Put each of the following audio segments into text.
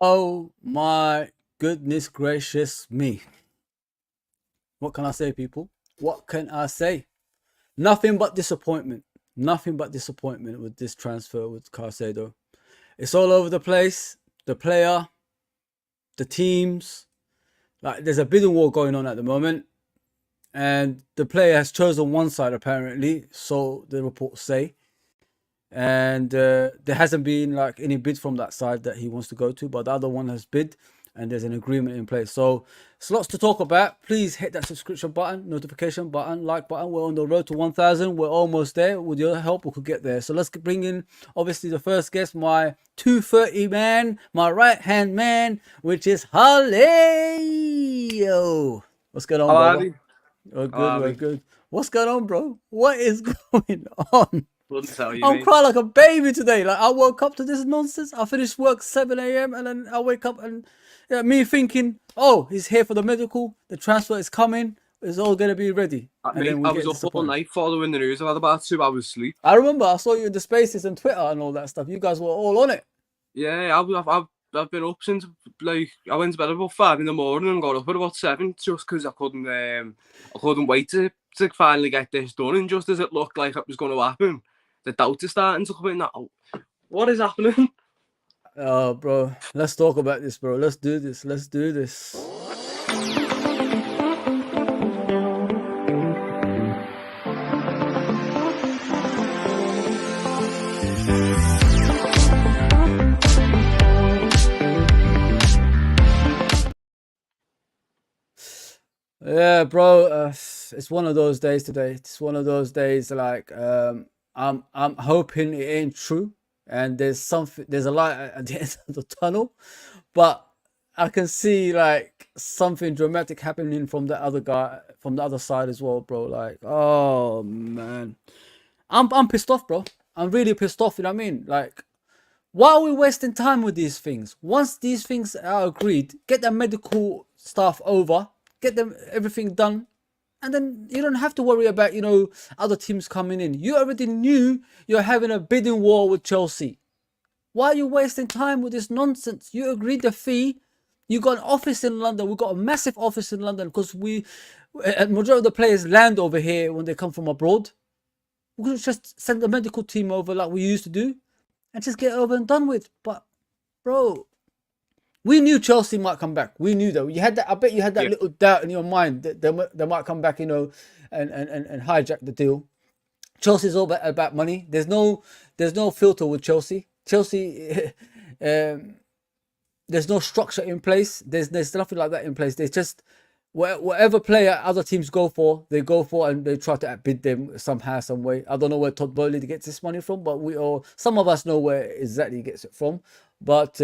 Oh my goodness gracious me. What can I say, people? What can I say? Nothing but disappointment. Nothing but disappointment with this transfer with Caicedo. It's all over the place. The player, the teams. Like, there's a bidding war going on at the moment. And the player has chosen one side, apparently. So the reports say. And there hasn't been like any bid from that side that he wants to go to, but the other one has bid and there's an agreement in place. So it's lots to talk about. Please hit that subscription button, notification button, like button. We're on the road to 1,000. We're almost there. With your help, we could get there. So let's bring in obviously the first guest, my 230 man, my right hand man, which is Holly. Yo, what's going on, brother? We're good, we're good. What's going on, bro? What is going on? I'm crying like a baby today. Like, I woke up to this nonsense. I finished work 7 a.m. and then I wake up and me thinking, oh, he's here for the medical. The transfer is coming. It's all going to be ready. I was up all night following the news. I had about 2 hours sleep. I remember I saw you in the spaces and Twitter and all that stuff. You guys were all on it. Yeah, I've been up since, like, I went to bed about 5 in the morning and got up at about 7 just because I couldn't wait to finally get this done. And just as it looked like it was going to happen, the doubt is starting to come in now. What is happening? Oh, bro. Let's talk about this, bro. Let's do this. Let's do this. Yeah, bro. It's one of those days today. It's one of those days like I'm hoping it ain't true, and there's a light at the end of the tunnel, but I can see like something dramatic happening from the other guy, from the other side as well, bro. Like, oh man, I'm pissed off, bro. I'm really pissed off. You know what I mean? Like, why are we wasting time with these things? Once these things are agreed, get the medical staff over, get them everything done. And then you don't have to worry about, other teams coming in. You already knew you're having a bidding war with Chelsea. Why are you wasting time with this nonsense? You agreed the fee. You got an office in London. We've got a massive office in London because a majority of the players land over here when they come from abroad. We could just send the medical team over like we used to do and just get over and done with. But, bro, we knew Chelsea might come back. We knew that. You had that. I bet you had that little doubt in your mind that they might come back, and hijack the deal. Chelsea's all about money. There's no filter with Chelsea. Chelsea, there's no structure in place. There's nothing like that in place. There's just whatever player other teams go for, they go for, and they try to outbid them somehow, some way. I don't know where Todd Bowley gets this money from, but some of us know where exactly he gets it from. But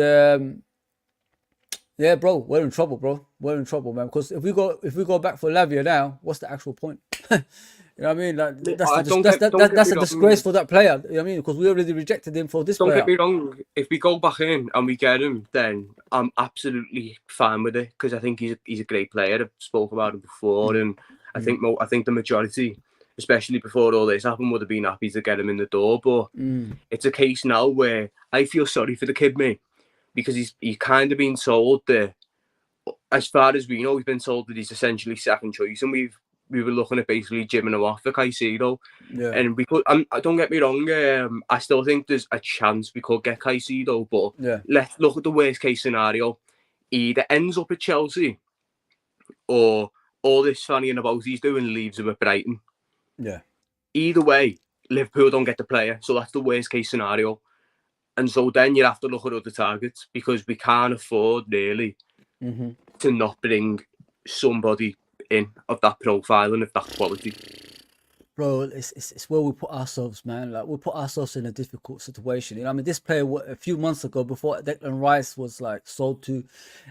yeah, bro, we're in trouble, bro. We're in trouble, man. Because if we go back for Lavia now, what's the actual point? You know what I mean? Like, that's a disgrace for that player. You know what I mean? Because we already rejected him for this player. Don't get me wrong. If we go back in and we get him, then I'm absolutely fine with it because I think he's a great player. I've spoke about him before, and I think the majority, especially before all this happened, would have been happy to get him in the door. But it's a case now where I feel sorry for the kid, mate, because he's kind of been told that, as far as we know, he's been told that he's essentially second choice, and we were looking at basically jimming him off for Caicedo. Yeah. And we could. Don't get me wrong. I still think there's a chance we could get Caicedo, but let's look at the worst case scenario. He either ends up at Chelsea, or all this fannying about he's doing leaves him at Brighton. Yeah. Either way, Liverpool don't get the player, so that's the worst case scenario. And so then you have to look at other targets because we can't afford really to not bring somebody in of that profile and of that quality. bro, it's where we put ourselves, man. Like we put ourselves in a difficult situation. You know, I mean, this player a few months ago, before Declan Rice was like sold to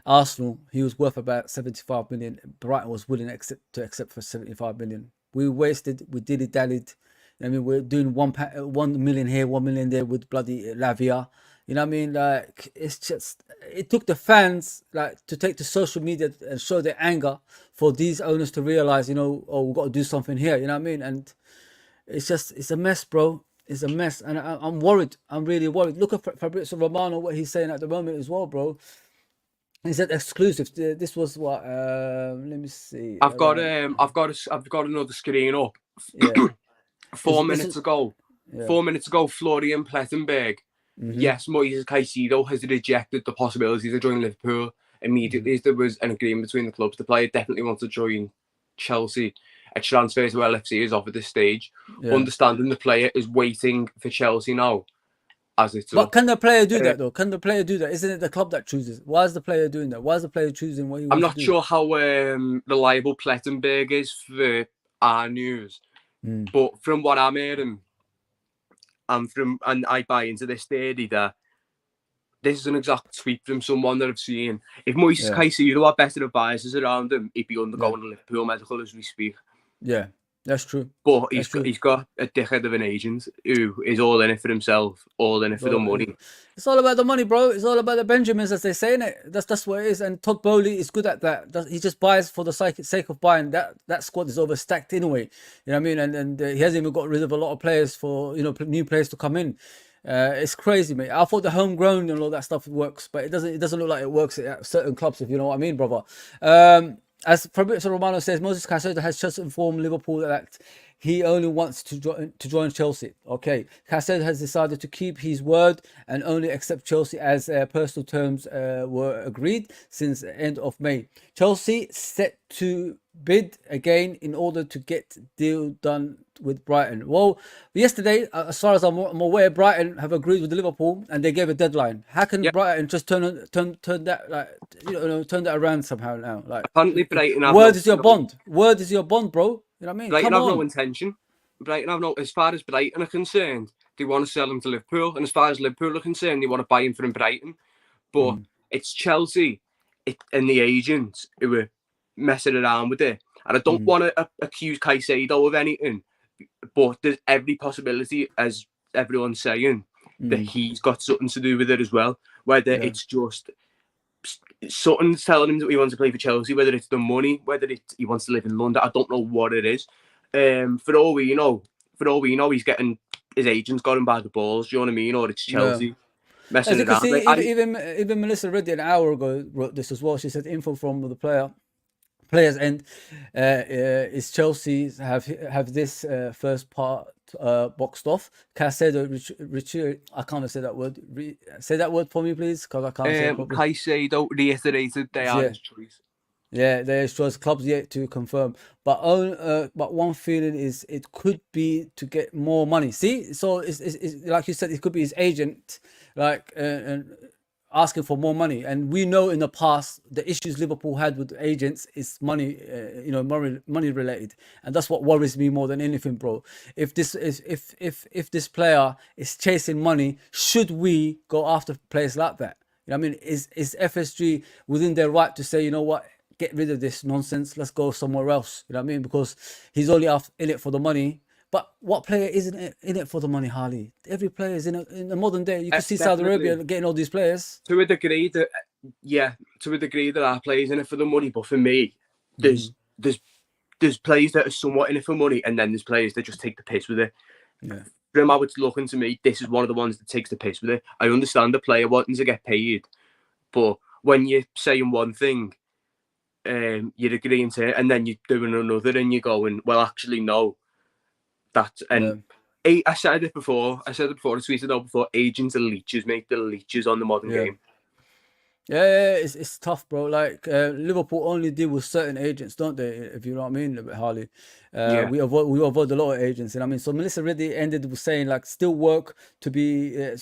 Arsenal, he was worth about 75 million. Brighton was willing to accept for 75 million. We wasted, we dilly dallied. I mean, we're doing 1 million here, 1 million there with bloody Lavia. You know what I mean? Like, it's just, it took the fans like to take to social media and show their anger for these owners to realize, you know, oh, we've got to do something here. You know what I mean? And it's just, it's a mess, bro. It's a mess. And I'm worried. I'm really worried. Look at Fabrizio Romano, what he's saying at the moment as well, bro. He said exclusive. This was what, let me see. I've got another screen up. Yeah. 4 minutes ago. Yeah. 4 minutes ago, Florian Plettenberg. Yes, Moises Caicedo has rejected the possibility to join Liverpool immediately as there was an agreement between the clubs. The player definitely wants to join Chelsea. A transfer to LFC is off at this stage. Yeah. Understanding the player is waiting for Chelsea now. But can the player do that though? Can the player do that? Isn't it the club that chooses? Why is the player doing that? Why is the player choosing what he wants to do? I'm not sure how reliable Plettenberg is for our news, but from what I'm hearing, and I buy into this theory that this is an exact tweet from someone that I've seen. If Moises Caicedo had better advisors around him, he'd be undergoing a Liverpool medical as we speak. Yeah, that's true. But he's got a dickhead of an agent who is all in it for himself, all in it for the money. It's all about the money, bro. It's all about the Benjamins, as they say, innit? That's what it is. And Todd Bowley is good at that. He just buys for the sake of buying. That squad is overstacked anyway. You know what I mean? And he hasn't even got rid of a lot of players for, you know, new players to come in. It's crazy, mate. I thought the homegrown and all that stuff works, but it doesn't look like it works at certain clubs, if you know what I mean, brother. As Fabrizio Romano says, Moises Caicedo has just informed Liverpool that he only wants to join Chelsea. Okay, Caicedo has decided to keep his word and only accept Chelsea as personal terms were agreed since the end of May. Chelsea set to bid again in order to get deal done with Brighton. Well, yesterday, as far as I'm aware, Brighton have agreed with Liverpool and they gave a deadline. How can Brighton just turn that, like, turn that around somehow now? Like, apparently Brighton word is your bond. Word is your bond, bro. You know what I mean? Brighton have no intention. Brighton have no. As far as Brighton are concerned, they want to sell him to Liverpool, and as far as Liverpool are concerned, they want to buy him from Brighton. But it's Chelsea and the agents who are messing around with it. And I don't want to accuse Caicedo of anything, but there's every possibility, as everyone's saying, that he's got something to do with it as well. Whether it's just something's telling him that he wants to play for Chelsea, whether it's the money, whether he wants to live in London, I don't know what it is. For all we know, he's getting his agents got him by the balls. Do you know what I mean? Or it's Chelsea messing around. As you can see, even Melissa Reddy an hour ago wrote this as well. She said info from the players end is Chelsea have this first part boxed off. Caicedo, I can't say that word. Say that word for me, please, because I can't say it properly. Caicedo reiterated they are his choice. Yeah, there's just clubs yet to confirm, but one feeling is it could be to get more money. See, so it's like you said, it could be his agent, like and asking for more money. And we know in the past the issues Liverpool had with agents is money, money related, and that's what worries me more than anything, bro. If this player is chasing money, should we go after players like that? You know what I mean? Is FSG within their right to say, you know what? Get rid of this nonsense. Let's go somewhere else. You know what I mean? Because he's only in it for the money. But what player isn't in it for the money, Harley? Every player is in the modern day. You can see Saudi Arabia getting all these players. To a degree that our players in it for the money. But for me, there's players that are somewhat in it for money, and then there's players that just take the piss with it. Yeah. From how it's looking to me, this is one of the ones that takes the piss with it. I understand the player wanting to get paid, but when you're saying one thing, you're agreeing to it, and then you're doing another, and you're going, well, actually, no. I said it before. I tweeted out before. Agents are leeches, mate. They're leeches on the modern game. Yeah, it's tough, bro. Like Liverpool only deal with certain agents, don't they? If you know what I mean, Harley. We avoid a lot of agents, and I mean, so Melissa Reddy ended with saying like still work to do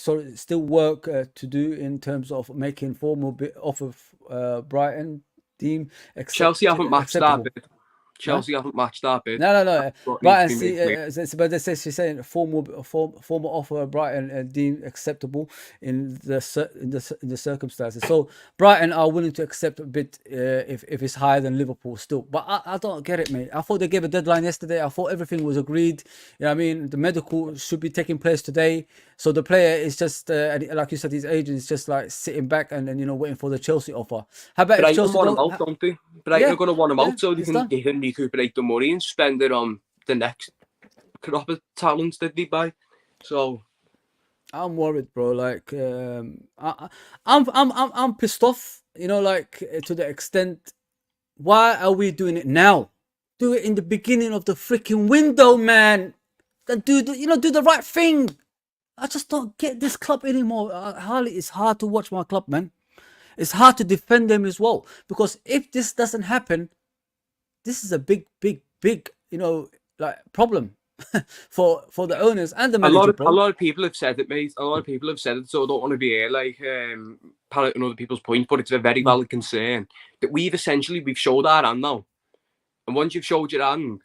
in terms of making formal bid off of Brighton team. Chelsea haven't matched that bid. Chelsea haven't matched that bid. No. What needs Brighton to be see, made clear. but they say she's saying former offer of Brighton deemed acceptable in the circumstances. So Brighton are willing to accept a bit if it's higher than Liverpool still. But I don't get it, mate. I thought they gave a deadline yesterday. I thought everything was agreed. You know what I mean? The medical should be taking place today. So the player is just like you said, his agent is just like sitting back and then waiting for the Chelsea offer. How about if Brighton Chelsea want him don't? out, don't they? Brighton are going to want him out so It's done. they can recuperate the money and spend it on the next crop of talents that they buy. So I'm worried, bro. Like, I'm pissed off. Like to the extent. Why are we doing it now? Do it in the beginning of the freaking window, man. Then do the right thing. I just don't get this club anymore. Harley, it's hard to watch my club, man. It's hard to defend them as well because if this doesn't happen, this is a big problem for the owners and the manager. a lot of people have said it, mate. A lot of people have said it, so I don't want to be here like parroting other people's points, but it's a very valid concern that we've showed our hand now, and once you've showed your hand,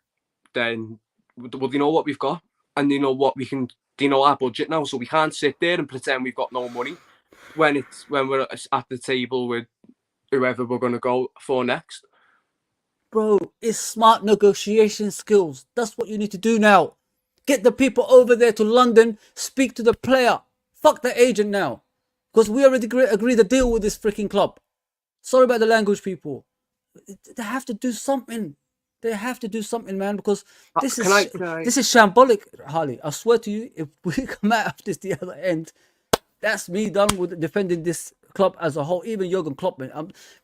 then you know what we've got, and you know what we can. Do you know our budget now? So we can't sit there and pretend we've got no money when we're at the table with whoever we're going to go for next. Bro, it's smart negotiation skills. That's what you need to do now. Get the people over there to London, speak to the player. Fuck the agent now. Because we already agreed a deal with this freaking club. Sorry about the language, people. They have to do something. They have to do something, man, because this is shambolic, Harley. I swear to you, if we come out of this the other end, that's me done with defending this club as a whole, even Jurgen Klopp, man.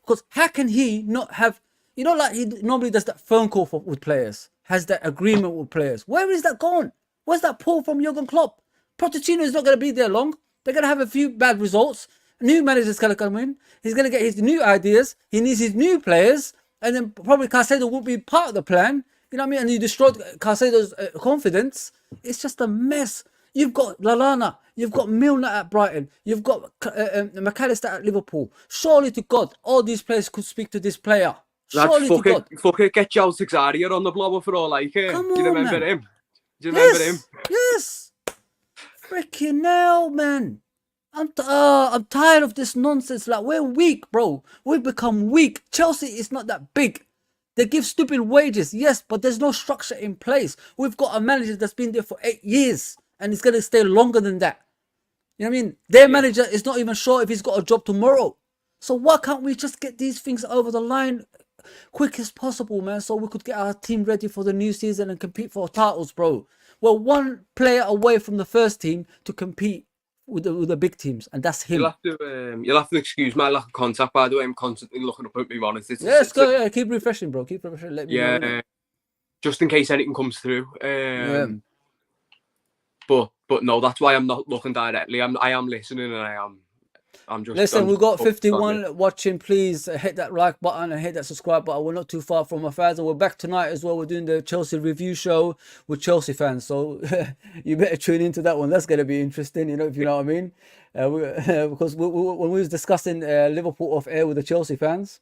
Because how can he not have, like he normally does that phone call with players, has that agreement with players. Where is that gone? Where's that pull from Jurgen Klopp? Pochettino is not going to be there long. They're going to have a few bad results. A new manager's going to come in. He's going to get his new ideas. He needs his new players. And then probably Caicedo will be part of the plan. You know what I mean? And you destroyed Caicedo's confidence. It's just a mess. You've got Lallana. You've got Milner at Brighton. You've got McAllister at Liverpool. Surely to God, all these players could speak to this player. Surely to God. Fuck it, get Joe Texaria on the blower for all I care. Come on, do you remember man. him? Do you remember him? Yes. Freaking hell, man. I'm tired of this nonsense. Like, we're weak, bro. We've become weak. Chelsea is not that big. They give stupid wages, yes, but there's no structure in place. We've got a manager that's been there for 8 years, and he's going to stay longer than that. You know what I mean? Their manager is not even sure if he's got a job tomorrow. So why can't we just get these things over the line quick as possible, man, so we could get our team ready for the new season and compete for titles, bro? We're one player away from the first team to compete with the big teams, and that's him. You'll have to excuse my lack of contact, by the way. I'm constantly looking up at my monitor. Yes, go. Yeah, keep refreshing, bro. Keep refreshing. Let me know. Just in case anything comes through. But no, that's why I'm not looking directly. I am listening, and I'm just. Listen, we've got 51 watching. Please hit that like button and hit that subscribe button. We're not too far from our fans, and we're back tonight as well. We're doing the Chelsea review show with Chelsea fans, so you better tune into that one. That's gonna be interesting, if you know what I mean. Because when we was discussing Liverpool off air with the Chelsea fans,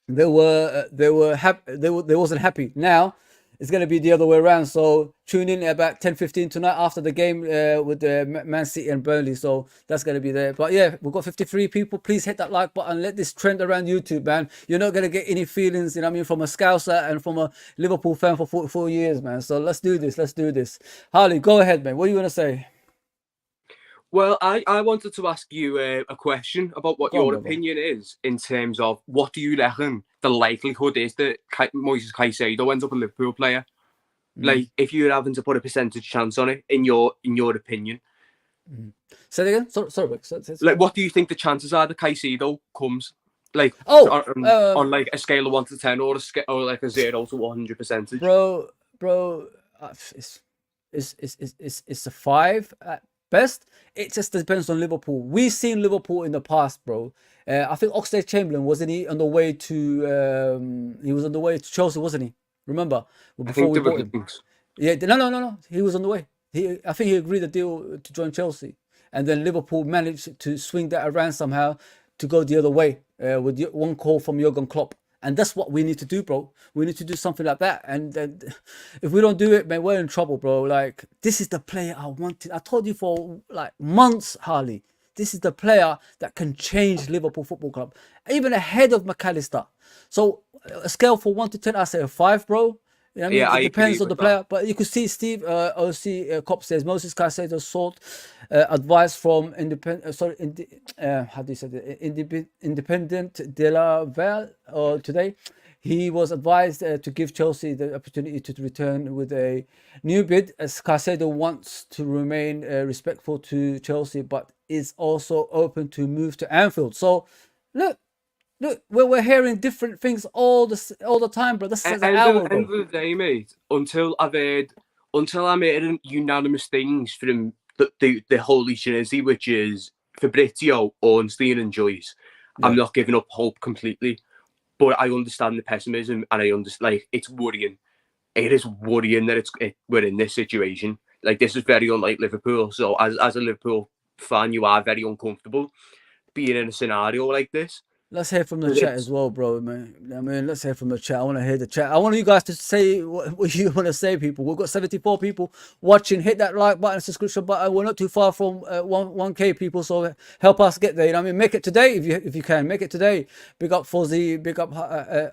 they were happy. They wasn't happy. Now it's going to be the other way around. So tune in about 10:15 tonight after the game with the Man City and Burnley. So that's going to be there. But yeah, we've got 53 people. Please hit that like button. Let this trend around YouTube, man. You're not going to get any feelings, from a Scouser and from a Liverpool fan for 44 years, man. So let's do this. Let's do this. Harley, go ahead, man. What are you going to say? Well, I wanted to ask you a question about what your opinion is in terms of what do you reckon the likelihood is that Moises Caicedo ends up a Liverpool player? Like, if you're having to put a percentage chance on it, in your opinion. Say it again. Sorry. Like, what do you think the chances are that Caicedo comes? Like, on like a scale of 1 to 10, or like a 0 to 100 percentage. Bro, it's a 5 at best. It just depends on Liverpool. We've seen Liverpool in the past, bro. I think Oxlade-Chamberlain, wasn't he on the way to? He was on the way to Chelsea, wasn't he? Remember before we bought him? Yeah, no. He was on the way. I think he agreed a deal to join Chelsea, and then Liverpool managed to swing that around somehow to go the other way with one call from Jurgen Klopp, And that's what we need to do, bro. We need to do something like that. And if we don't do it, man, we're in trouble, bro. Like, this is the player I wanted. I told you for like months, Harley. This is the player that can change Liverpool Football Club, even ahead of McAllister. So a scale for 1 to 10, I say a 5, bro. You know what I mean? Yeah, It I depends agree on the with player. that. But you could see Steve OC Cop says Moises Caicedo sought advice from how do you say it? Independent de la Val today. He was advised to give Chelsea the opportunity to return with a new bid, as Caicedo wants to remain respectful to Chelsea, but is also open to move to Anfield. So, look, we're hearing different things all the time, bro. This is an hour End ago. of the day, mate. Until I'm hearing unanimous things from the Holy Trinity, which is Fabrizio, Ornstein, and Joyce. I'm Yeah. not giving up hope completely, but I understand the pessimism, and I understand, like, it's worrying. It is worrying that we're in this situation. Like, this is very unlike Liverpool. So as a Liverpool fan, you are very uncomfortable being in a scenario like this. Let's hear from the But chat as well, bro, man. I mean, let's hear from the chat. I want to hear the chat. I want you guys to say what you want to say, people. We've got 74 people watching. Hit that like button, subscription button. We're not too far from 1K people, so help us get there. You know what I mean? Make it today if you can. Make it today. Big up Fozzy. Big up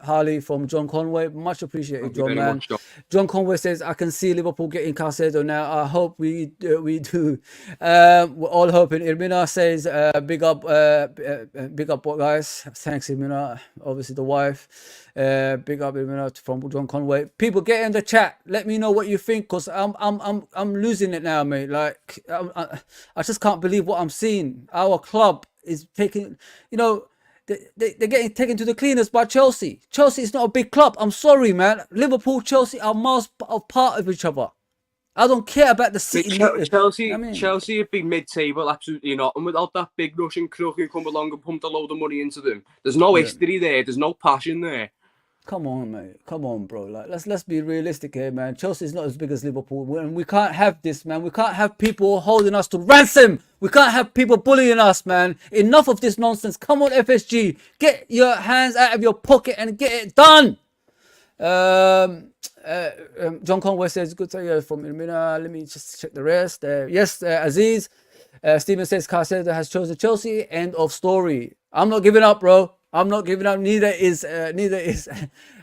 Harley from John Conway. Much appreciated, thank you John, very man. much, John. John Conway says, I can see Liverpool getting Caicedo now. I hope we do. We're all hoping. Irmina says, big up, guys. Thanks, Irmina. Obviously, the wife. Big up, Irmina, from John Conway. People, get in the chat. Let me know what you think, cause I'm losing it now, mate. Like, I just can't believe what I'm seeing. Our club is taking, you know. They're getting taken to the cleaners by Chelsea. Chelsea is not a big club. I'm sorry, man. Liverpool, Chelsea are miles apart of each other. I don't care about the city. Chelsea, I mean, Chelsea would be mid-table, absolutely not. And without that big Russian crook who come along and pumped a load of money into them, there's no history there. There's no passion there. come on, mate. Come on, bro. Like, let's be realistic here, man. Chelsea is not as big as Liverpool, and we can't have this, man. We can't have people holding us to ransom. We can't have people bullying us, man. Enough of this nonsense. Come on, FSG. Get your hands out of your pocket and get it done. John Conway says, good to hear from Irmina. Let me just check the rest. Yes, Aziz. Steven says, Caicedo has chosen Chelsea. End of story. I'm not giving up, bro. I'm not giving up. Neither is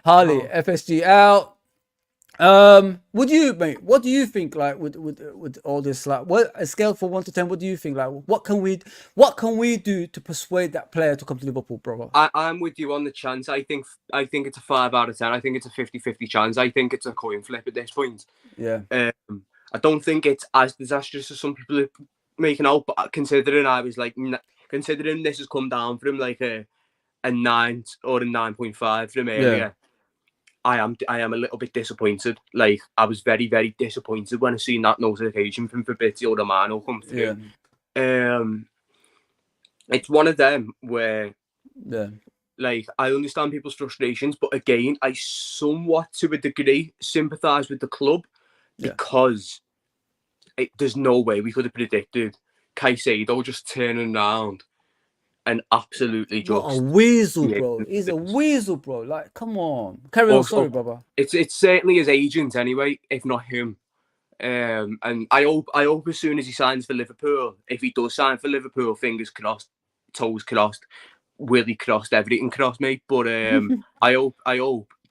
Harley. Oh. FSG out. Would you, mate? What do you think? Like with all this, like, what a scale for 1 to 10? What do you think? Like, what can we do to persuade that player to come to Liverpool, bro? I'm with you on the chance. I think it's a 5 out of 10. I think it's a 50-50 chance. I think it's a coin flip at this point. Yeah. I don't think it's as disastrous as some people are making out. But considering considering this has come down from like a 9 or a 9.5 from area. Yeah. I am a little bit disappointed. Like, I was very, very disappointed when I seen that notification from Fabrizio Romano come through. Yeah. It's one of them where, Yeah. like, I understand people's frustrations, but again, I somewhat, to a degree, sympathise with the club because there's no way we could have predicted Caicedo just turning around and absolutely just... What a weasel, bro. He's a weasel, bro. Like, come on. Carry on. Sorry, brother. It's certainly his agent anyway, if not him. And I hope as soon as he signs for Liverpool, if he does sign for Liverpool, fingers crossed, toes crossed, Willie crossed, everything crossed, mate. But I hope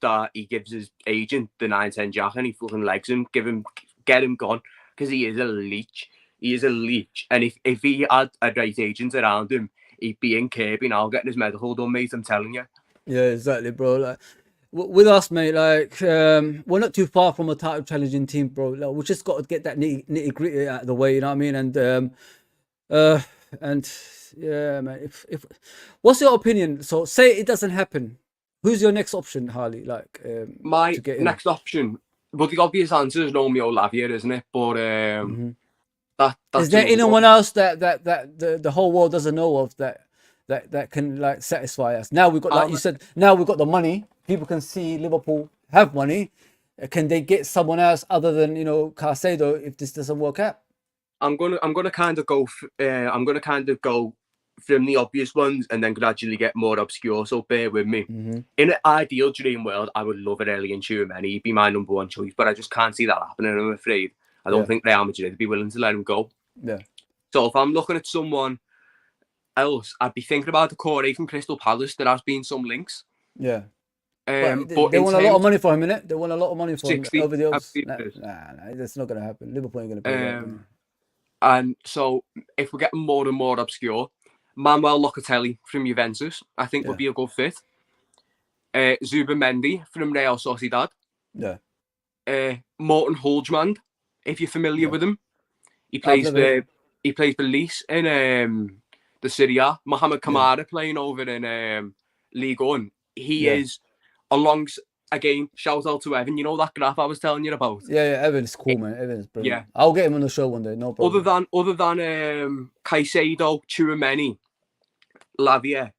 that he gives his agent the 9-10 jack and he fucking legs him, get him gone, because he is a leech. He is a leech. And if he had a right agent around him, he'd be in Kirby now getting his medical done, mate. I'm telling you. Yeah, exactly, bro. Like, with us, mate, like, we're not too far from a title challenging team, bro. Like, we just got to get that nitty gritty out of the way, you know what I mean? And yeah, man. If what's your opinion? So, say it doesn't happen. Who's your next option, Harley? Like, my next option. Well, the obvious answer is Romeo Lavia, isn't it? But is there anyone else that the whole world doesn't know of that can, like, satisfy us? Now we've got, like you said, now we've got the money. People can see Liverpool have money. Can they get someone else other than, Caicedo if this doesn't work out? I'm gonna kind of go from the obvious ones and then gradually get more obscure. So bear with me. Mm-hmm. In an ideal dream world, I would love Aurelien Tchouameni. He'd be my number one choice, but I just can't see that happening. I'm afraid. I don't think Real Madrid would be willing to let him go. Yeah. So if I'm looking at someone else, I'd be thinking about the Corey from Crystal Palace. There has been some links. Yeah. But they want a lot of money for him, innit? They want a lot of money for 60, him over the odds. nah, That's not going to happen. Liverpool ain't going to pay that. And so if we're getting more and more obscure, Manuel Locatelli from Juventus, I think would be a good fit. Zubimendi from Real Sociedad. Yeah. Morten Hulsmann, if you're familiar with him. He plays for Leeds in the Serie A. Mohamed Kamara playing over in League One. He is again, shout out to Evan. You know that graph I was telling you about? Yeah, Evan's cool, man. Evan's brilliant. Yeah. I'll get him on the show one day, no problem. Other than Caicedo, Tchouameni, Lavia,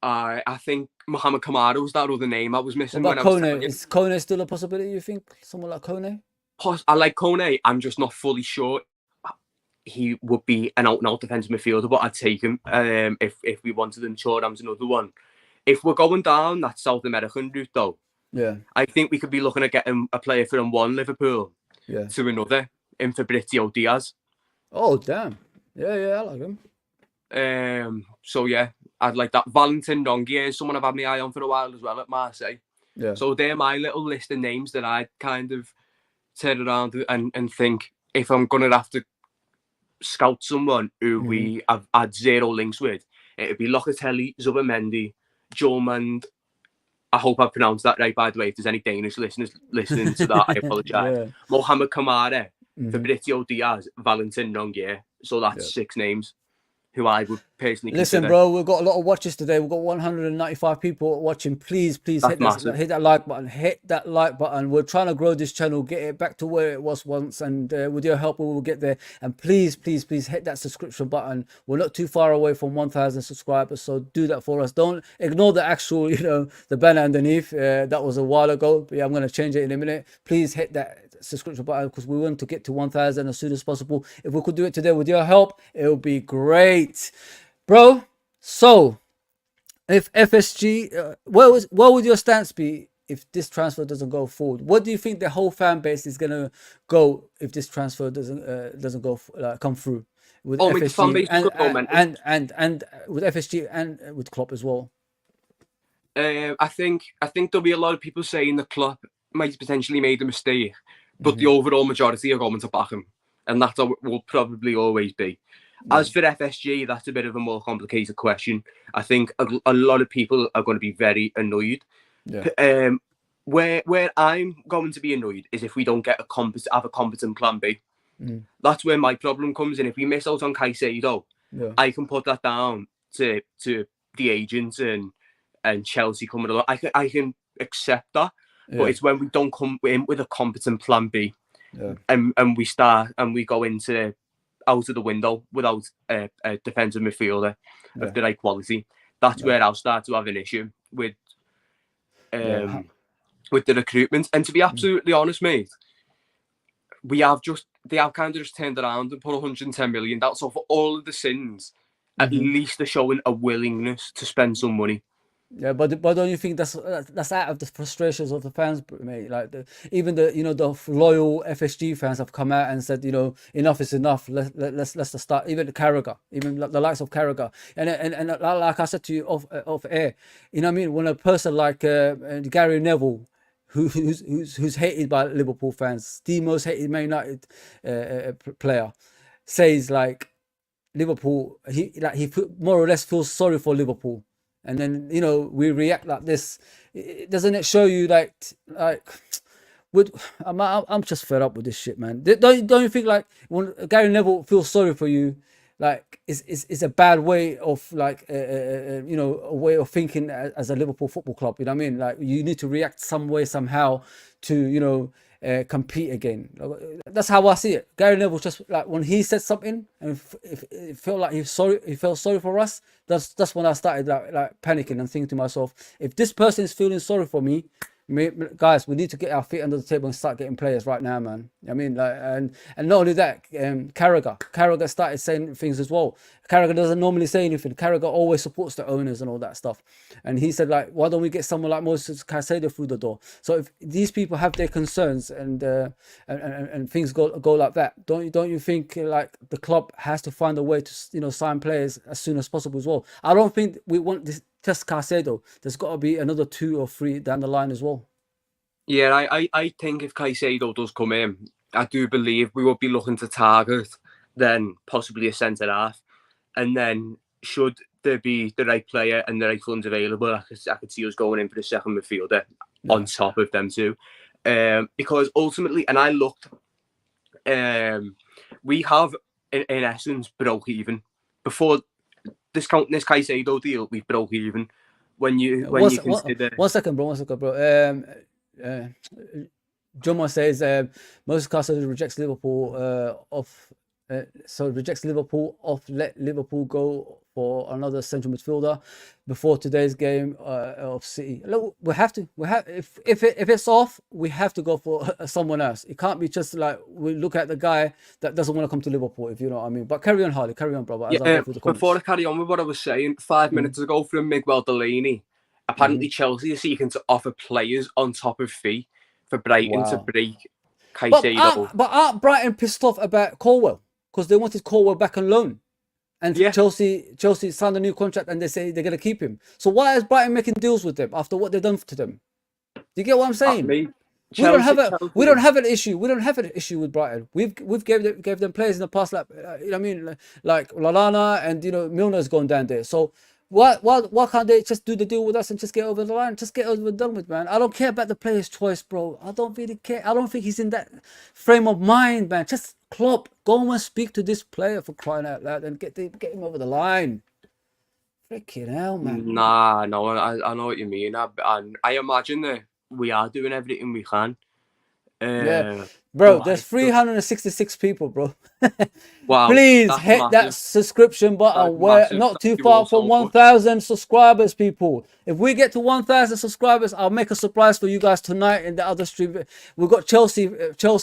I think Mohamed Kamara was that other name I was missing. What about Kone? Is Kone still a possibility, you think? Someone like Kone? I like Kone. I'm just not fully sure he would be an out-and-out defensive midfielder, but I'd take him if we wanted him. Thuram's another one. If we're going down that South American route, though, I think we could be looking at getting a player from one Liverpool to another in Fabrizio Diaz. Oh, damn. Yeah, I like him. So, yeah, I'd like that. Valentin Rongier is someone I've had my eye on for a while as well at Marseille. Yeah. So they're my little list of names that I'd kind of turn around and think, if I'm going to have to scout someone who we have had zero links with, it'd be Locatelli, Zubimendi, Jolmand. I hope I pronounced that right, by the way. If there's any Danish listeners listening to that, I apologise. Mohamed Kamara, Fabrizio Diaz, Valentin Rongier. So that's 6 names who I would personally consider. Bro, we've got a lot of watches today. We've got 195 people watching. Please hit that like button. Hit that like button. We're trying to grow this channel, get it back to where it was once, and with your help, we will get there. And please hit that subscription button. We're not too far away from 1,000 subscribers, so do that for us. Don't ignore the actual, the banner underneath. That was a while ago. But yeah, I'm going to change it in a minute. Please hit that subscription button because we want to get to 1,000 as soon as possible. If we could do it today with your help, it would be great, bro. So if FSG, what would your stance be if this transfer doesn't go forward? What do you think the whole fan base is gonna go if this transfer doesn't go come through with FSG and with FSG and with Klopp as well? I think there'll be a lot of people saying the Klopp might have potentially made a mistake, but the overall majority are going to back him, and that's how it will probably always be. As for FSG, that's a bit of a more complicated question. I think a lot of people are going to be very annoyed. Where I'm going to be annoyed is if we don't get have a competent plan B. That's where my problem comes in. If we miss out on Caicedo, I can put that down to the agents and Chelsea coming along. I can accept that. But it's when we don't come in with a competent plan B, and we go into out of the window without a defensive midfielder of the right quality. That's where I'll start to have an issue with the recruitment. And to be absolutely honest, mate, they have kind of just turned around and put 110 million. That's all for all of the sins. At least they're showing a willingness to spend some money. Yeah, but don't you think that's out of the frustrations of the fans, mate? Like even the loyal FSG fans have come out and said, enough is enough. Let's start. Even Carragher, even the likes of Carragher, and like I said to you off air, you know what I mean? When a person like Gary Neville, who's hated by Liverpool fans, the most hated Man United player, says like Liverpool, he more or less feels sorry for Liverpool. And then, we react like this. Doesn't it show you I'm just fed up with this shit, man. Don't you think like when Gary Neville feels sorry for you, like it's a bad way of a way of thinking as a Liverpool Football Club. You know what I mean? Like you need to react some way somehow to compete again. That's how I see it. Gary Neville just like when he said something and it felt like he felt sorry for us. That's when I started like panicking and thinking to myself, if this person is feeling sorry for me, Guys, we need to get our feet under the table and start getting players right now, man. I mean, like, and not only that, Carragher started saying things as well. Carragher doesn't normally say anything. Carragher always supports the owners and all that stuff. And he said, like, why don't we get someone like Moises Caicedo through the door? So if these people have their concerns and things go like that, don't you think like the club has to find a way to, you know, sign players as soon as possible as well? I don't think we want this just Caicedo. There's got to be another 2 or 3 down the line as well. Yeah, I think if Caicedo does come in, I do believe we will be looking to target then possibly a centre half, and then should there be the right player and the right funds available, I could see us going in for the second midfielder on top of them too, because ultimately, and I looked, we have in essence broke even before discounting this Caicedo deal. We broke even when you consider. 1 second, bro. Juma says Moises Caicedo rejects Liverpool rejects Liverpool off. Let Liverpool go for another central midfielder before today's game of City. Look, we have to. If it's off, we have to go for someone else. It can't be just like we look at the guy that doesn't want to come to Liverpool, if you know what I mean. But carry on, Harley. Carry on, brother. Before I carry on with what I was saying, 5 minutes ago from Miguel Delaney, apparently Chelsea are seeking to offer players on top of fee for Brighton to break Caicedo. But aren't Brighton pissed off about Colwell? Because they wanted Colwell back on loan. And Chelsea signed a new contract and they say they're going to keep him. So why is Brighton making deals with them after what they've done to them? Do you get what I'm saying? We don't have an issue. We don't have an issue with Brighton. We've gave them players in the past, like, you know what I mean, like Lallana, and, you know, Milner's gone down there. So why can't they just do the deal with us and just get over the line? Just get over and done with, man. I don't care about the player's choice, bro. I don't really care. I don't think he's in that frame of mind, man. Just Klopp, go and speak to this player, for crying out loud, and get him over the line. Freaking hell, man. Nah, no, I know what you mean. I imagine that we are doing everything we can. Yeah, bro, there's 366 people, bro. Wow, please hit that subscription button. We're not too far from 1,000 subscribers, people. If we get to 1,000 subscribers, I'll make a surprise for you guys tonight in the other stream. We've got Chelsea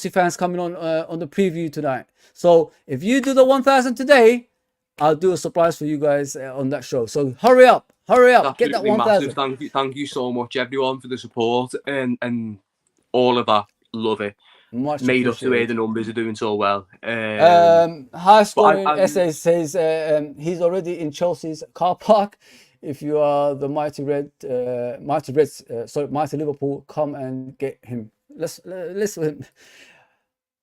fans coming on the preview tonight. So if you do the 1,000 today, I'll do a surprise for you guys on that show. So hurry up, get that 1,000. Thank you so much, everyone, for the support and all of that. Love it. Much made up the way the numbers are doing so well. High scoring essay says he's already in Chelsea's car park. If you are the mighty Liverpool, come and get him. Listen.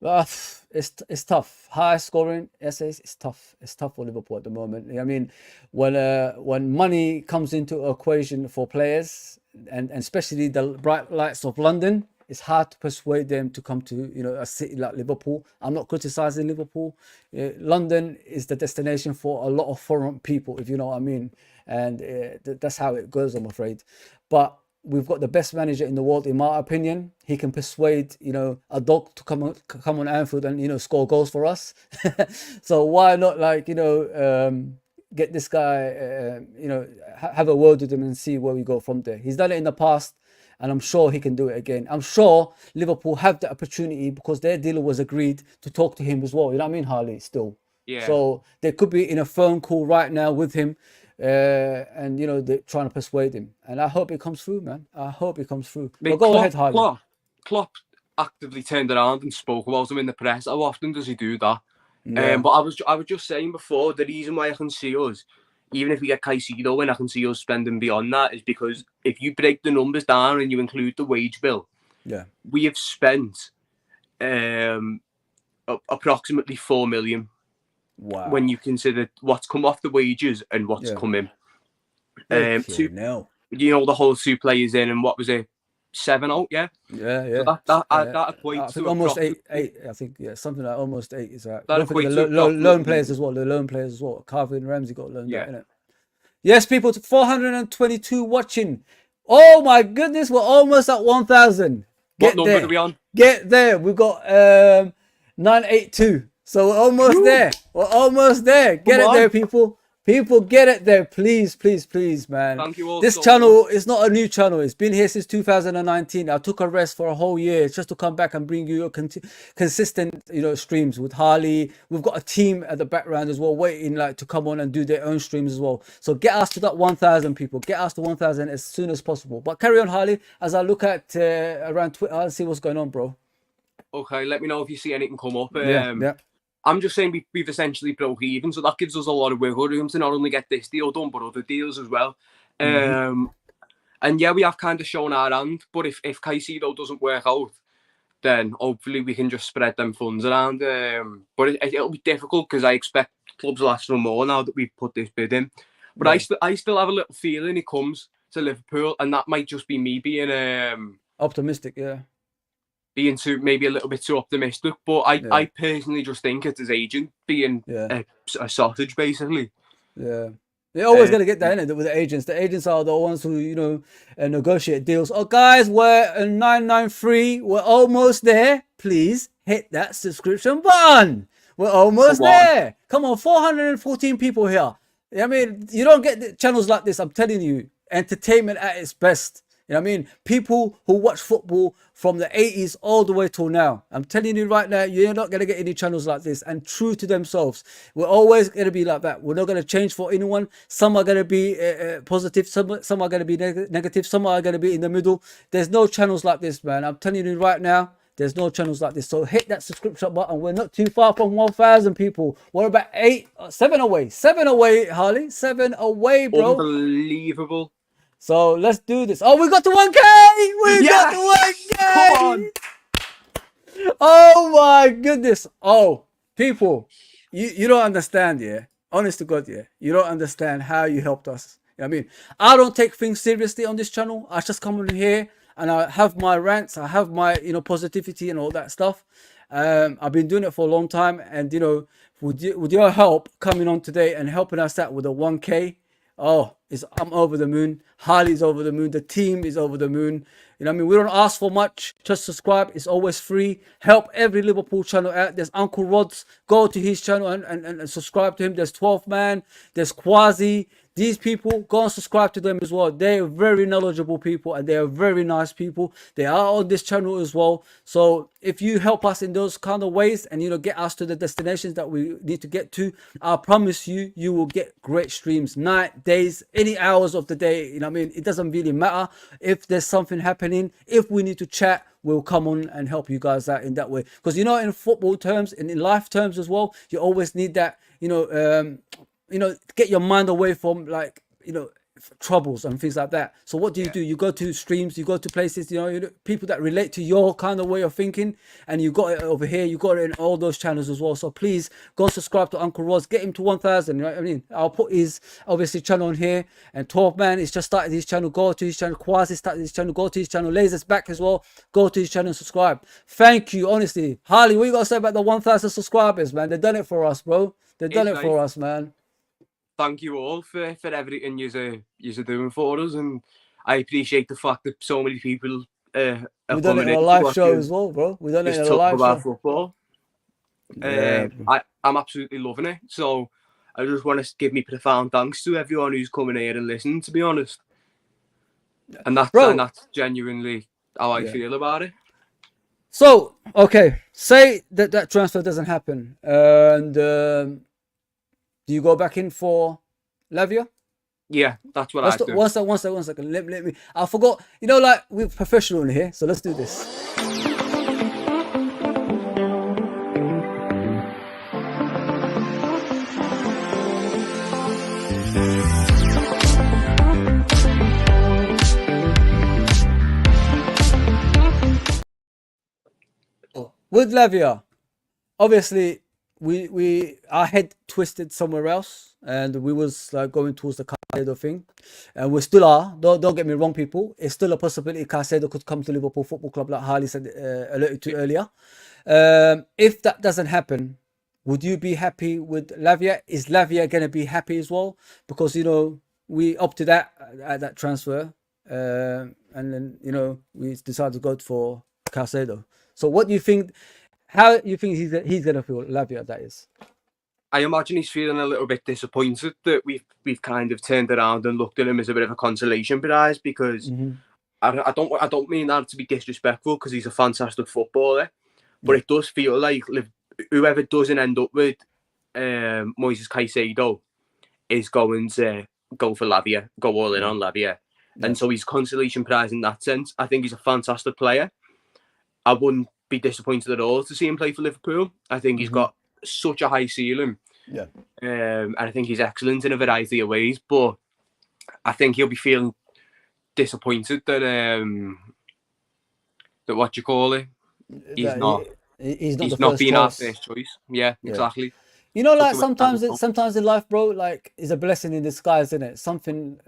It's tough. High scoring essays. It's tough. It's tough for Liverpool at the moment. I mean, when money comes into equation for players, and especially the bright lights of London, it's hard to persuade them to come to, you know, a city like Liverpool. I'm not criticizing Liverpool. London is the destination for a lot of foreign people, if you know what I mean. And that's how it goes, I'm afraid. But we've got the best manager in the world, in my opinion. He can persuade, you know, a dog to come on Anfield and, you know, score goals for us. So why not, like, you know, get this guy, you know, have a word with him and see where we go from there. He's done it in the past, and I'm sure he can do it again. I'm sure Liverpool have the opportunity because their deal was agreed to talk to him as well. You know what I mean, Harley? Still. Yeah. So they could be in a phone call right now with him, and, you know, they're trying to persuade him. And I hope it comes through, man. I hope it comes through. But go ahead, Harley. Klopp actively turned around and spoke about him in the press. How often does he do that? Yeah. But I was just saying before, the reason why I can see us, even if we get Caicedo in, I can see us spending beyond that, is because if you break the numbers down and you include the wage bill, we have spent approximately 4 million. Wow. When you consider what's come off the wages and what's come in. You know, the whole 2 players in, and what was it, 7 out? Yeah. Yeah. So that equates to almost eight. I think, yeah, something like almost 8 is right. That equates to loan players as well. The loan players as well. Calvin Ramsey got loaned out, innit? Yes, people. 422 watching. Oh my goodness, we're almost at 1,000. What number are we on? Get there. We've got 982. So we're almost there. We're almost there. Get it there, people. People get it there, please, please, please, man. Thank you all This so channel much. is not a new channel. It's been here since 2019. I took a rest for a whole year just to come back and bring you a consistent, streams with Harley. We've got a team at the background as well, waiting like to come on and do their own streams as well. So get us to that 1,000 people. Get us to 1,000 as soon as possible. But carry on, Harley, as I look at around Twitter and see what's going on, bro. Okay, let me know if you see anything come up. Yeah, yeah. I'm just saying we've essentially broke even, so that gives us a lot of wiggle room to not only get this deal done, but other deals as well. And yeah, we have kind of shown our hand, but if Caicedo doesn't work out, then hopefully we can just spread them funds around. But it'll be difficult because I expect clubs will ask for more now that we've put this bid in. But I still have a little feeling he comes to Liverpool, and that might just be me being optimistic, yeah. Being maybe a little bit too optimistic, but I personally just think it's his agent being a sausage, basically. Yeah. They're always going to get that, innit, with the agents. The agents are the ones who, negotiate deals. Oh, guys, we're at 993. We're almost there. Please hit that subscription button. We're almost there. Come on, 414 people here. I mean, you don't get channels like this. I'm telling you, entertainment at its best. You know what I mean? People who watch football from the 80s all the way till now. I'm telling you right now, you're not going to get any channels like this, and true to themselves. We're always going to be like that. We're not going to change for anyone. Some are going to be positive. Some are going to be negative. Some are going to be in the middle. There's no channels like this, man. I'm telling you right now, there's no channels like this. So hit that subscription button. We're not too far from 1,000 people. We're about 7 away. 7 away, Harley. 7 away, bro. Unbelievable. So let's do this. Oh, we got to 1K! We got to 1K! Come on! Oh my goodness. Oh, people, you don't understand, yeah? Honest to God, yeah? You don't understand how you helped us. You know what I mean? I don't take things seriously on this channel. I just come on here and I have my rants. I have my, positivity and all that stuff. I've been doing it for a long time. And, with your help coming on today and helping us out with a 1K, oh, I'm over the moon. Harley's over the moon. The team is over the moon. You know what I mean? We don't ask for much. Just subscribe. It's always free. Help every Liverpool channel out. There's Uncle Rod's. Go to his channel and subscribe to him. There's 12 Man. There's Quasi. These people, go and subscribe to them as well. They're very knowledgeable people and they are very nice people. They are on this channel as well. So if you help us in those kind of ways and, get us to the destinations that we need to get to, I promise you, you will get great streams, night, days, any hours of the day. You know what I mean? It doesn't really matter if there's something happening. If we need to chat, we'll come on and help you guys out in that way. Because, in football terms and in life terms as well, you always need that, get your mind away from troubles and things like that. So what do? You go to streams, you go to places, people that relate to your kind of way of thinking, and you got it over here, you got it in all those channels as well. So please go subscribe to Uncle Roz, get him to 1,000. You know what I mean? I'll put his obviously channel on here, and 12 Man is just started his channel. Go to his channel. Quasi started his channel. Go to his channel. Laser's back as well. Go to his channel and subscribe. Thank you, honestly. Harley, what you got to say about the 1,000 subscribers, man? They've done it for us, bro. They've done it for us, man. Thank you all for everything you're doing for us, and I appreciate the fact that so many people are We've done it in a live show as well, bro. We've done it in a live show. Football. I'm absolutely loving it. So I just want to give me profound thanks to everyone who's coming here and listening, to be honest. And that's genuinely how I feel about it. So, okay, say that transfer doesn't happen, and do you go back in for Lavia? Yeah, that's what I do. One second. Let me. I forgot. We're professional in here, so let's do this. With Lavia, obviously, our head twisted somewhere else, and we was going towards the Caicedo thing, and we still are. Don't get me wrong, people. It's still a possibility Caicedo could come to Liverpool Football Club, like Harley said, alerted to earlier. If that doesn't happen, would you be happy with Lavia? Is Lavia gonna be happy as well? Because we opted out at that transfer, and then we decided to go for Caicedo. So what do you think? How do you think he's gonna feel, Lavia, that is? I imagine he's feeling a little bit disappointed that we've kind of turned around and looked at him as a bit of a consolation prize, because I don't mean that to be disrespectful, because he's a fantastic footballer, but it does feel like whoever doesn't end up with Moises Caicedo is going to go for Lavia, go all in on Lavia. And so he's consolation prize in that sense. I think he's a fantastic player. I wouldn't be disappointed at all to see him play for Liverpool. I think he's got such a high ceiling. Yeah. And I think he's excellent in a variety of ways. But I think he'll be feeling disappointed that what you call it, he's not being our first choice. Yeah, exactly. You know, like sometimes in life, bro, like is a blessing in disguise, isn't it? Something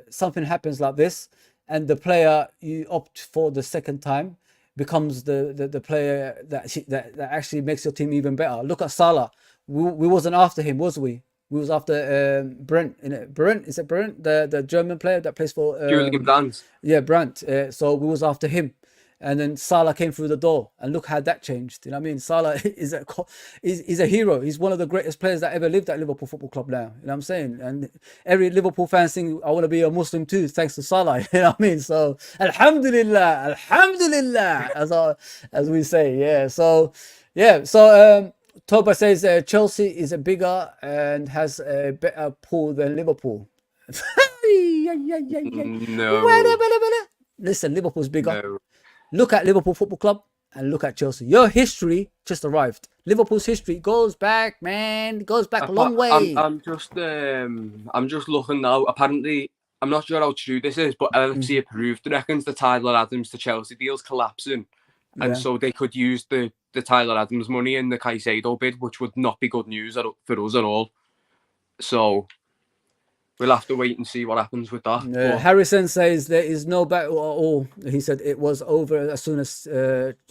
happens like this, and the player you opt for the second time becomes the player that actually makes your team even better. Look at Salah. We wasn't after him, was we? We was after Brent, innit? Brent, is it Brent? The German player that plays for Julian Brandt. Yeah, Brandt. So we was after him. And then Salah came through the door, and look how that changed. You know what I mean? Salah is a hero. He's one of the greatest players that ever lived at Liverpool Football Club now. You know what I'm saying? And every Liverpool fan sing, I want to be a Muslim too, thanks to Salah. You know what I mean? So, Alhamdulillah, Alhamdulillah, as we say. Yeah. So, yeah. So, Toba says Chelsea is a bigger and has a better pool than Liverpool. No. Listen, Liverpool's bigger. No. Look at Liverpool Football Club and look at Chelsea. Your history just arrived. Liverpool's history goes back, man. It goes back a long way. I'm just looking now. Apparently, I'm not sure how true this is, but LFC approved, reckons, the Tyler Adams to Chelsea deal's collapsing. And so they could use the Tyler Adams money in the Caicedo bid, which would not be good news for us at all. So we'll have to wait and see what happens with that. Harrison says there is no battle at all. He said it was over as soon as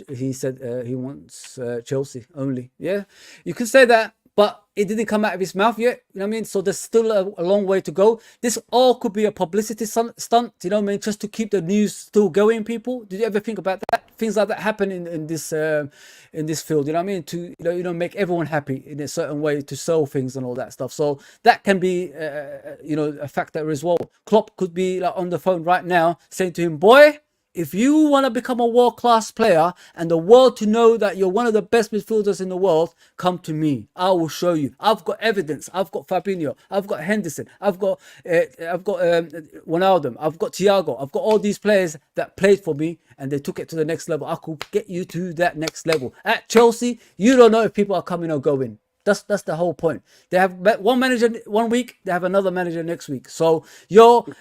he said he wants Chelsea only. Yeah, you can say that, but it didn't come out of his mouth yet. You know what I mean? So there's still a long way to go. This all could be a publicity stunt. You know what I mean? Just to keep the news still going. People, did you ever think about that? Things like that happen in this field. You know what I mean? To make everyone happy in a certain way, to sell things and all that stuff. So that can be a factor as well. Klopp could be like on the phone right now saying to him, boy, if you want to become a world-class player and the world to know that you're one of the best midfielders in the world, come to me. I will show you. I've got evidence. I've got Fabinho. I've got Henderson. I've got Ronaldo. I've got Thiago. I've got all these players that played for me and they took it to the next level. I could get you to that next level. At Chelsea, you don't know if people are coming or going. That's the whole point. They have one manager one week, they have another manager next week. So when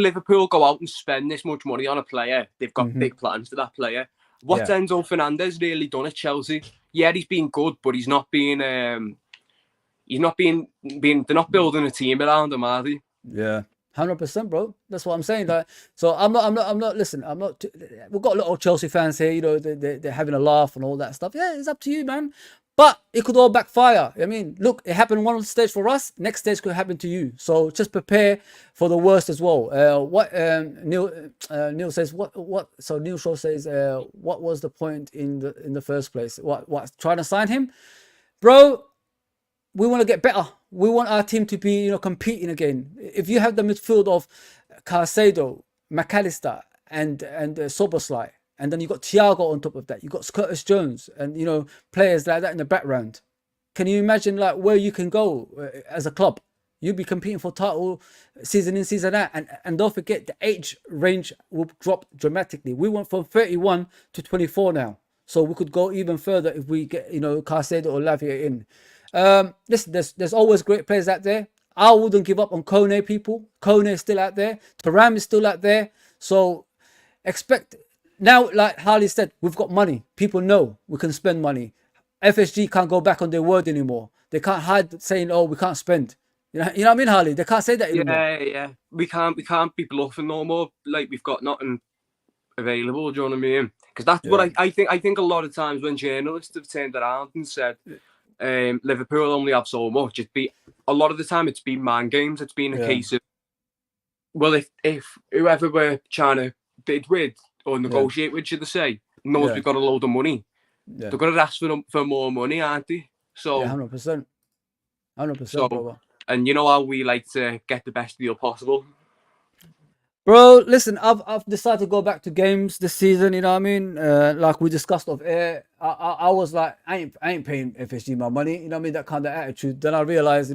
Liverpool go out and spend this much money on a player, they've got big plans for that player. What's Enzo Fernandez really done at Chelsea? Yeah, he's been good, but he's not being they're not building a team around him, are they? Yeah. 100%, bro. That's what I'm saying. Like, so I'm not. Listen, I'm not. We've got a lot of Chelsea fans here. You know, they're having a laugh and all that stuff. Yeah, it's up to you, man. But it could all backfire. I mean, look, it happened one stage for us. Next stage could happen to you. So just prepare for the worst as well. Neil says what? So Neil Shaw says, what was the point in the first place? What trying to sign him, bro? We want to get better. We want our team to be, competing again. If you have the midfield of Caicedo, McAllister, and Soboslai, and then you got Thiago on top of that, you got Curtis Jones, and players like that in the background. Can you imagine like where you can go as a club? You'll be competing for title season in, season out, and don't forget the age range will drop dramatically. We went from 31 to 24 now, so we could go even further if we get Caicedo or Lavia in. Listen, there's always great players out there. I wouldn't give up on Kone, people. Kone is still out there. Thuram is still out there. So expect now, like Harley said, we've got money. People know we can spend money. FSG can't go back on their word anymore. They can't hide saying, "Oh, we can't spend." You know what I mean, Harley? They can't say that anymore. Yeah. We can't be bluffing no more. Like we've got nothing available. Do you know what I mean? Because that's what I think. I think a lot of times when journalists have turned around and said, Liverpool only have so much. A lot of the time it's been mind games. It's been a case of, well, if whoever we're trying to bid with or negotiate with, should I say, knows we've got a load of money, they're going to ask for more money, aren't they? So 100%. 100%, So, brother. and you know how we like to get the best deal possible. Bro, listen, I've decided to go back to games this season. You know what I mean? Like we discussed off air, I was like, I ain't paying FSG my money. You know what I mean? That kind of attitude. Then I realized,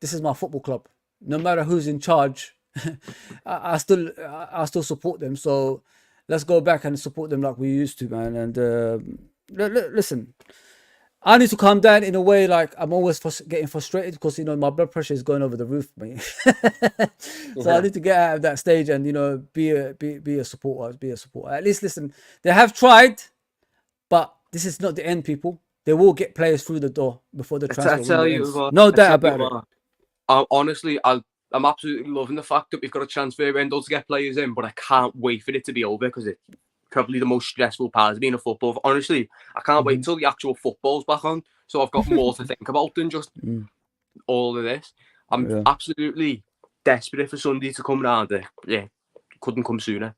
this is my football club. No matter who's in charge, I still support them. So let's go back and support them like we used to, man. And listen, I need to calm down in a way. Like I'm always getting frustrated because my blood pressure is going over the roof, mate. So I need to get out of that stage and be a supporter, be a supporter. At least listen, they have tried, but this is not the end, people. They will get players through the door before the transfer window ends. No doubt about it. Honestly, I'm absolutely loving the fact that we've got a transfer window to get players in, but I can't wait for it to be over because it's probably the most stressful part of being a football. Honestly, I can't wait until the actual football's back on, so I've got more to think about than just all of this. I'm absolutely desperate for Sunday to come round. Yeah, couldn't come sooner.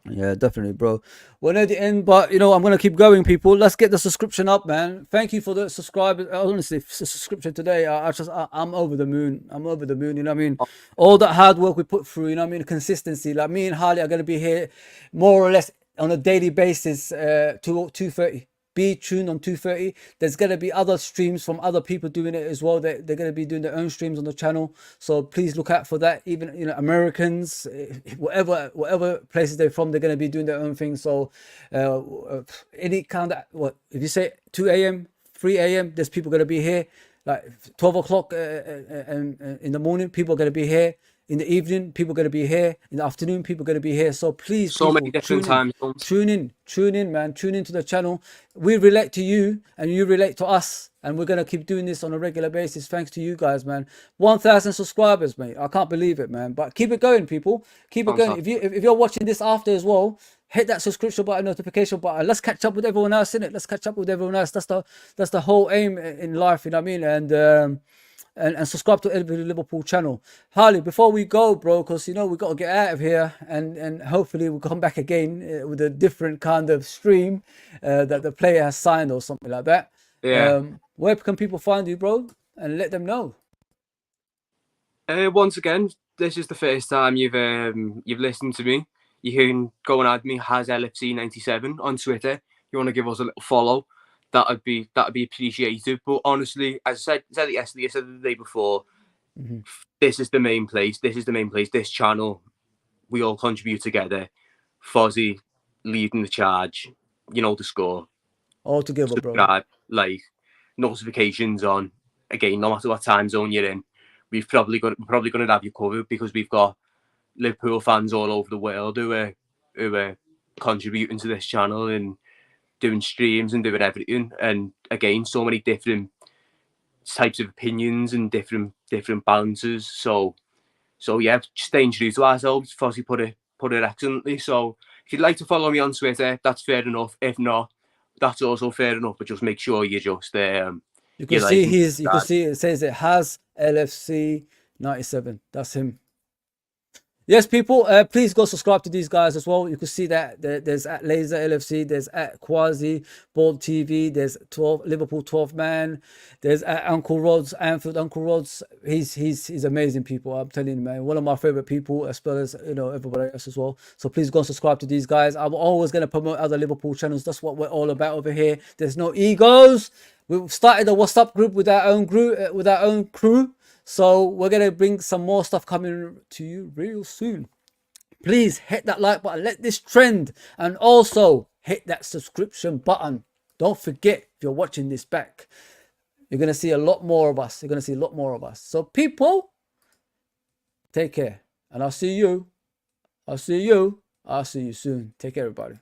Yeah, definitely, bro. We're at the end, but I'm gonna keep going, people. Let's get the subscription up, man. Thank you for the subscribe. Honestly, subscription today. I'm over the moon. I'm over the moon. You know what I mean? All that hard work we put through. You know what I mean? Consistency. Like me and Harley are gonna be here more or less on a daily basis. 2:30. Be tuned on 2:30. There's gonna be other streams from other people doing it as well. They're gonna be doing their own streams on the channel. So please look out for that. Even Americans, whatever places they're from, they're gonna be doing their own thing. So any kind of if you say 2 a.m., 3 a.m., there's people gonna be here. Like 12 o'clock in the morning, people are gonna be here. In the evening, people are going to be here. In the afternoon, people are going to be here. So please, so people, many different time zones. Tune in, man. Tune into the channel. We relate to you and you relate to us. And we're going to keep doing this on a regular basis. Thanks to you guys, man. 1,000 subscribers, mate. I can't believe it, man. But keep it going, people. Keep it going. If you're watching this after as well, hit that subscription button, notification button. Let's catch up with everyone else, innit? Let's catch up with everyone else. That's the whole aim in life, you know what I mean? And subscribe to the Liverpool channel. Harley, before we go, bro, because we got to get out of here and hopefully we'll come back again with a different kind of stream that the player has signed or something like that. Yeah. Where can people find you, bro? And let them know. Once again, this is the first time you've listened to me. You can go and add me as LFC 97 on Twitter. You want to give us a little follow. That'd be appreciated. But honestly, as I said it yesterday, I said it the day before, this is the main place. This is the main place. This channel, we all contribute together. Fozzy leading the charge. The score. All together, bro. Like notifications on. Again, no matter what time zone you're in, we're probably going to have you covered because we've got Liverpool fans all over the world who are contributing to this channel and doing streams and doing everything, and again, so many different types of opinions and different balances. So yeah, staying true to ourselves. Fozzy put it excellently. So if you'd like to follow me on Twitter, that's fair enough. If not, that's also fair enough. But just make sure you just you can see it says it has LFC 97. That's him. Yes, people, please go subscribe to these guys as well. You can see that there's at Laser LFC, there's at Quasi Bald TV, there's Liverpool 12 Man, there's at Uncle Rod's, Anfield Uncle Rod's. He's amazing, people. I'm telling you, man, one of my favorite people, as well as everybody else as well. So please go and subscribe to these guys. I'm always going to promote other Liverpool channels. That's what we're all about over here. There's no egos. We've started a WhatsApp group with our own crew. So we're going to bring some more stuff coming to you real soon. Please hit that like button. Let this trend. And also hit that subscription button. Don't forget, if you're watching this back, you're going to see a lot more of us. You're going to see a lot more of us. So people, take care. And I'll see you. I'll see you soon. Take care, everybody.